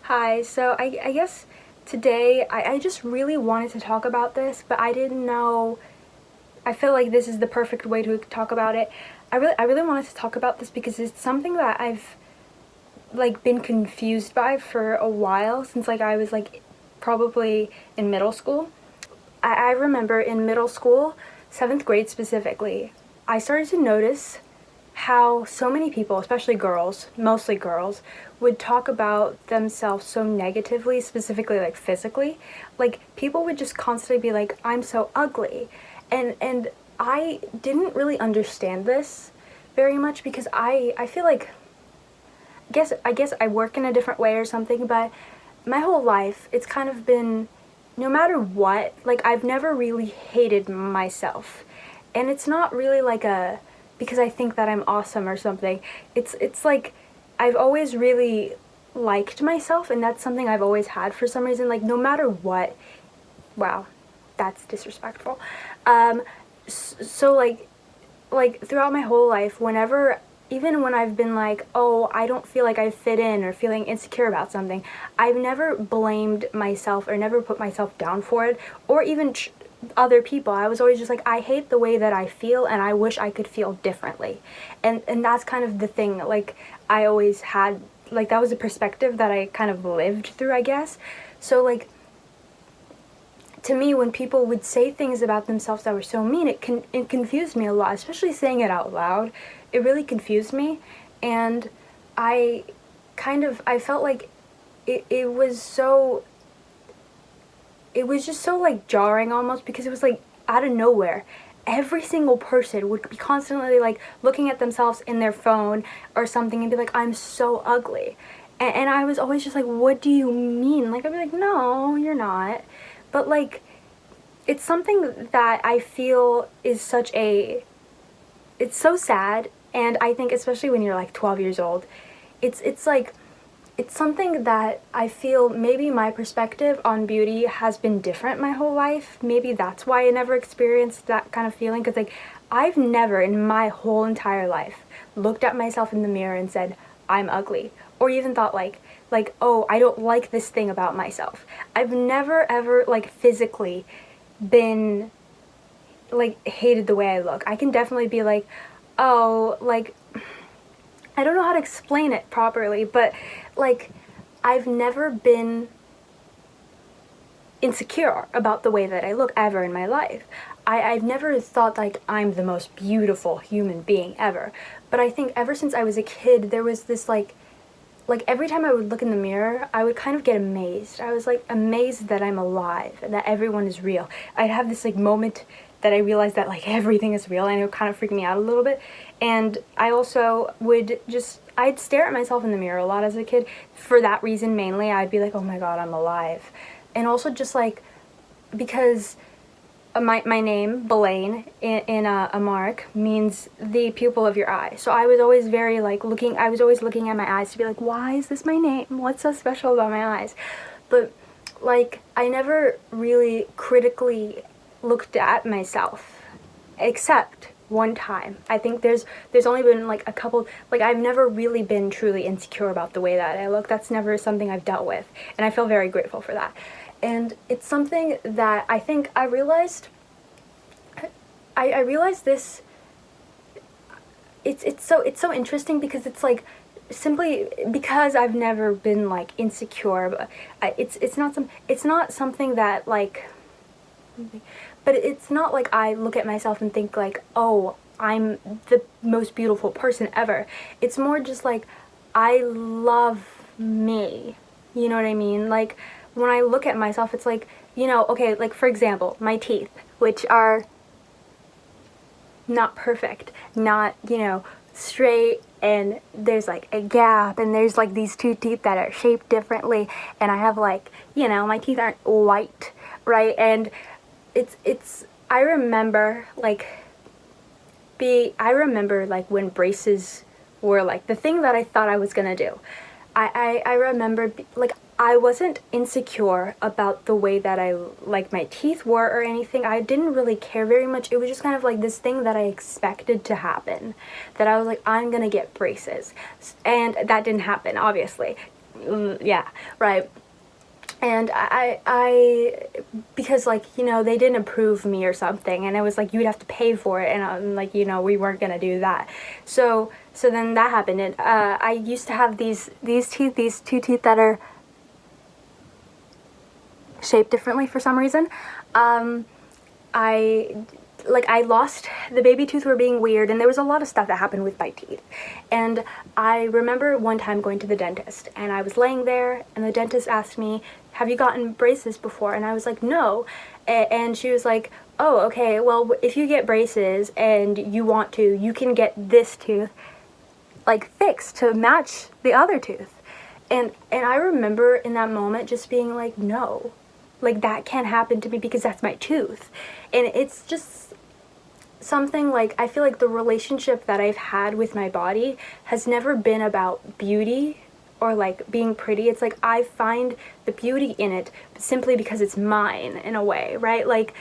Hi, so I guess today I just really wanted to talk about this, but I didn't know. I feel like this is the perfect way to talk about it. I really wanted to talk about this because it's something that I've like been confused by for a while since like I was like probably in middle school. I remember in middle school, seventh grade specifically, I started to notice how so many people, especially girls, mostly girls, would talk about themselves so negatively, specifically like physically. Like people would just constantly be like, "I'm so ugly," and I didn't really understand this very much because I feel like I guess I work in a different way or something, but my whole life it's kind of been no matter what, like I've never really hated myself. And it's not really like a because I think that I'm awesome or something. It's like I've always really liked myself and that's something I've always had for some reason like no matter what. Wow. That's disrespectful. Um so like throughout my whole life, whenever even when I've been like, oh, I don't feel like I fit in or feeling insecure about something, I've never blamed myself or never put myself down for it or even other people. I was always just like, I hate the way that I feel and I wish I could feel differently. And that's kind of the thing. Like I always had like that was a perspective that I kind of lived through, I guess. So like to me, when people would say things about themselves that were so mean, it confused me a lot, especially saying it out loud. It really confused me, and I I felt like it was so it was just so like jarring almost because it was like out of nowhere. Every single person would be constantly like looking at themselves in their phone or something and be like, I'm so ugly. And I was always just like, what do you mean? Like, I'd be like, no, you're not. But like, it's something that I feel is such a it's so sad, and I think especially when you're like 12 years old, it's like it's something that I feel maybe my perspective on beauty has been different my whole life. Maybe that's why I never experienced that kind of feeling cuz like I've never in my whole entire life looked at myself in the mirror and said I'm ugly or even thought like oh, I don't like this thing about myself. I've never ever like physically been like hated the way I look. I can definitely be like, oh, like I don't know how to explain it properly, but like I've never been insecure about the way that I look ever in my life. I've never thought like I'm the most beautiful human being ever. But I think ever since I was a kid, there was this like every time I would look in the mirror, I would kind of get amazed. I was like amazed that I'm alive and that everyone is real. I'd have this like moment that I realized that like everything is real and it would kind of freak me out a little bit. And I also would just I'd stare at myself in the mirror a lot as a kid. For that reason mainly, I'd be like, "Oh my god, I'm alive." And also just like because my name, Belaine, in a mark, means the pupil of your eye. So I was always very like I was always looking at my eyes to be like, why is this my name? What's so special about my eyes? But like, I never really critically looked at myself, except one time. I think there's only been like a couple, like I've never really been truly insecure about the way that I look. That's never something I've dealt with, and I feel very grateful for that. And it's something that I think I realized this it's so interesting because it's like simply because I've never been like insecure, but it's not something that like but it's not like I look at myself and think like, "Oh, I'm the most beautiful person ever." It's more just like I love me. You know what I mean? Like when I look at myself, it's like, okay, like for example, my teeth, which are not perfect, not, straight, and there's like a gap, and there's like these two teeth that are shaped differently, and I have like, my teeth aren't white, right? And I remember like I remember like when braces were like the thing that I thought I was gonna do. I remember like I wasn't insecure about the way that I like my teeth were or anything. I didn't really care very much. It was just kind of like this thing that I expected to happen. That I was like, I'm gonna get braces. And that didn't happen, obviously. Yeah, right. And because like, you know, they didn't approve me or something, and it was like, you'd have to pay for it, and I'm like, you know, we weren't gonna do that. So then that happened, and I used to have these teeth, these two teeth that are shaped differently for some reason. I I lost the baby tooth were being weird, and there was a lot of stuff that happened with my teeth. And I remember one time going to the dentist, and I was laying there, and the dentist asked me, have you gotten braces before? And I was like, no. And she was like, oh, okay, well, if you get braces and you want to, you can get this tooth like fixed to match the other tooth. And I remember in that moment just being like, no, like that can't happen to me because that's my tooth. And it's just something like, I feel like the relationship that I've had with my body has never been about beauty or like being pretty. It's like I find the beauty in it simply because it's mine in a way, right? Like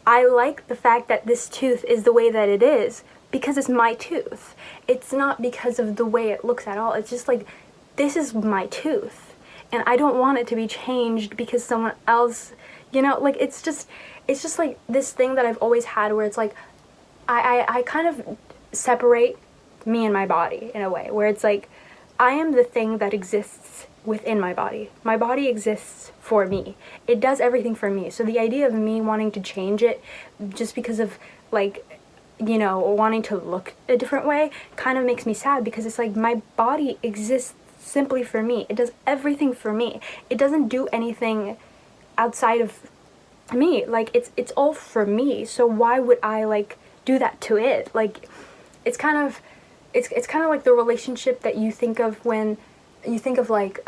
I like the fact that this tooth is the way that it is because it's my tooth. It's not because of the way it looks at all. It's just like, this is my tooth, and I don't want it to be changed because someone else, you know, like it's just like this thing that I've always had where it's like I kind of separate me and my body in a way where it's like I am the thing that exists within my body. My body exists for me. It does everything for me. So the idea of me wanting to change it just because of like, you know, wanting to look a different way kind of makes me sad, because it's like my body exists simply for me. It does everything for me. It doesn't do anything outside of me. Like it's all for me. So why would I like do that to it? Like it's kind of like the relationship that you think of when you think of like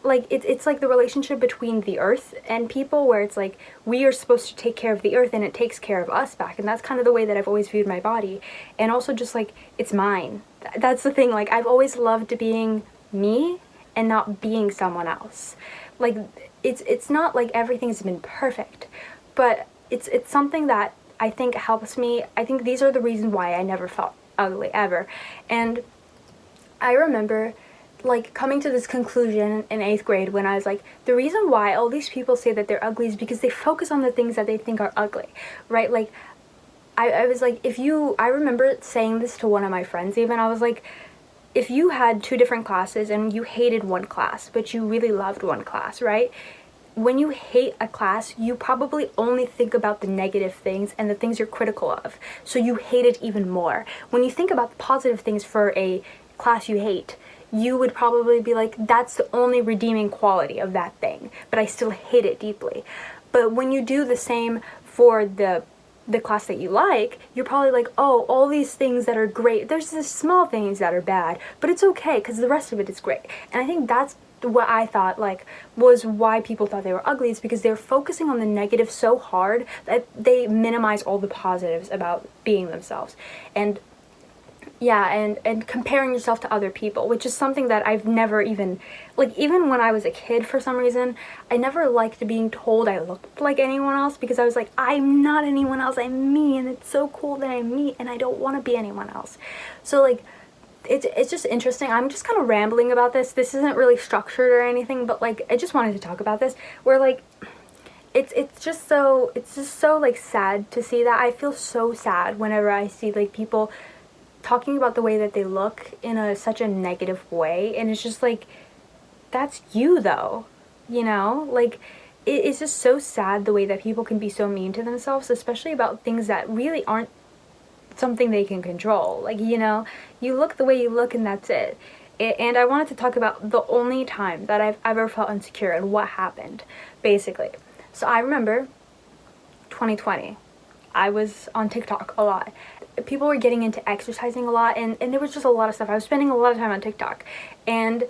it's like the relationship between the earth and people, where it's like we are supposed to take care of the earth and it takes care of us back. And that's kind of the way that I've always viewed my body. And also just like it's mine. That's the thing. Like I've always loved being me and not being someone else. Like it's not like everything's been perfect, but it's something that I think helps me. I think these are the reasons why I never felt ugly ever. And I remember like coming to this conclusion in 8th grade when I was like, the reason why all these people say that they're ugly is because they focus on the things that they think are ugly, right? Like I was like, I remember saying this to one of my friends even, I was like, if you had 2 different classes and you hated one class, but you really loved one class, right? When you hate a class, you probably only think about the negative things and the things you're critical of. So you hate it even more. When you think about the positive things for a class you hate, you would probably be like, that's the only redeeming quality of that thing, but I still hate it deeply. But when you do the same for the class that you like, you're probably like, oh, all these things that are great, there's the small things that are bad, but it's okay because the rest of it is great. And I think that's what I thought like was why people thought they were ugly, is because they're focusing on the negative so hard that they minimize all the positives about being themselves. And yeah, and comparing yourself to other people, which is something that I've never even, like, even when I was a kid, for some reason, I never liked being told I looked like anyone else, because I was like, I'm not anyone else, I'm me, and it's so cool that I'm me, and I don't want to be anyone else. So, like, it's just interesting. I'm just kind of rambling about this. This isn't really structured or anything, but, like, I just wanted to talk about this, where, like, it's just so, like, sad to see that. I feel so sad whenever I see, like, people talking about the way that they look in such a negative way, and it's just like, that's you though, you know? Like, it's just so sad the way that people can be so mean to themselves, especially about things that really aren't something they can control. Like, you know, you look the way you look and that's it. And I wanted to talk about the only time that I've ever felt insecure and what happened, basically. So I remember 2020, I was on TikTok a lot. People were getting into exercising a lot, and there was just a lot of stuff. I was spending a lot of time on TikTok, and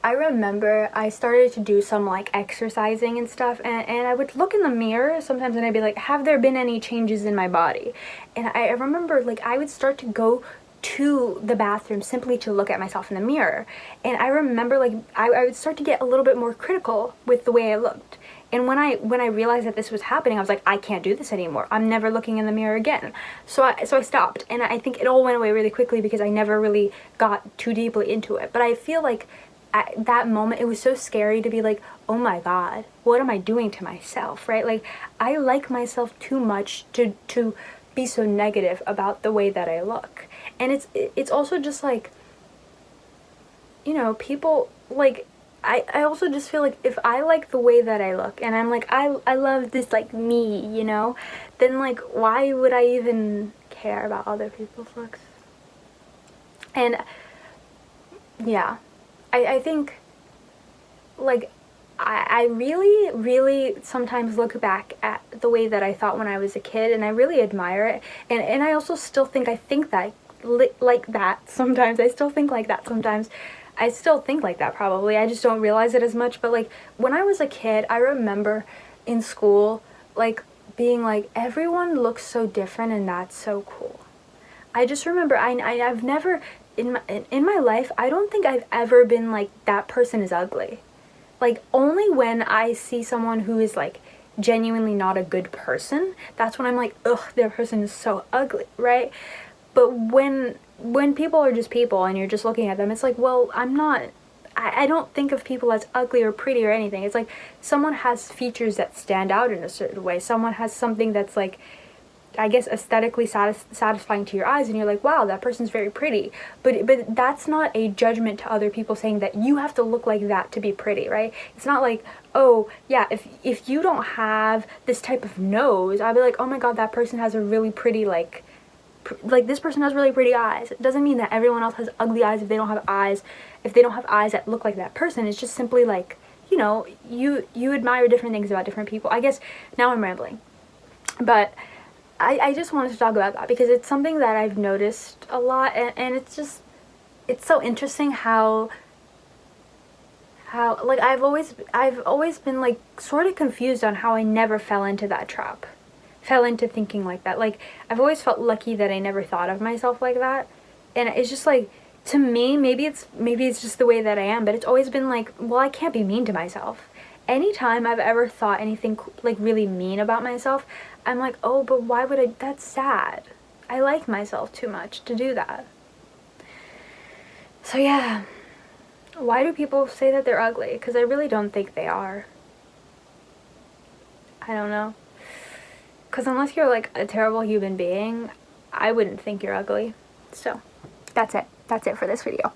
I remember I started to do some like exercising and stuff, and I would look in the mirror sometimes and I'd be like, have there been any changes in my body? And I remember like I would start to go to the bathroom simply to look at myself in the mirror, and I remember like I would start to get a little bit more critical with the way I looked. And when I realized that this was happening, I was like, I can't do this anymore. I'm never looking in the mirror again. So I stopped, and I think it all went away really quickly because I never really got too deeply into it. But I feel like that moment, it was so scary to be like, oh my God, what am I doing to myself, right? Like, I like myself too much to be so negative about the way that I look. And it's also just like, you know, people, like, I also just feel like if I like the way that I look and I'm like, I love this, like, me, you know, then, like, why would I even care about other people's looks? And, yeah, I think, like, I really, really sometimes look back at the way that I thought when I was a kid, and I really admire it. And I also still think I think that like that sometimes. I still think like that sometimes. I still think like that probably. I just don't realize it as much. But like when I was a kid, I remember in school, like being like, everyone looks so different, and that's so cool. I just remember I've never in my life, I don't think I've ever been like, that person is ugly. Like, only when I see someone who is like genuinely not a good person, that's when I'm like, ugh, their person is so ugly, right? But when people are just people and you're just looking at them, it's like, well, I don't think of people as ugly or pretty or anything. It's like someone has features that stand out in a certain way. Someone has something that's like, I guess, aesthetically satisfying to your eyes, and you're like, wow, that person's very pretty. But that's not a judgment to other people saying that you have to look like that to be pretty, right? It's not like, oh yeah, if you don't have this type of nose, I'd be like, oh my God, that person has a really pretty, like this person has really pretty eyes. It doesn't mean that everyone else has ugly eyes if they don't have eyes, that look like that person. It's just simply like, you know, you admire different things about different people. I guess now I'm rambling, but I just wanted to talk about that because it's something that I've noticed a lot, and it's just, it's so interesting how like I've always been like sort of confused on how I never fell into that trap. Fell into thinking like that. Like, I've always felt lucky that I never thought of myself like that. And it's just like, to me, maybe it's just the way that I am, but it's always been like, well, I can't be mean to myself. Anytime I've ever thought anything like really mean about myself, I'm like, oh, but why would I? That's sad. I like myself too much to do that. So yeah, why do people say that they're ugly? Because I really don't think they are. I don't know. Because unless you're like a terrible human being, I wouldn't think you're ugly. So that's it. That's it for this video.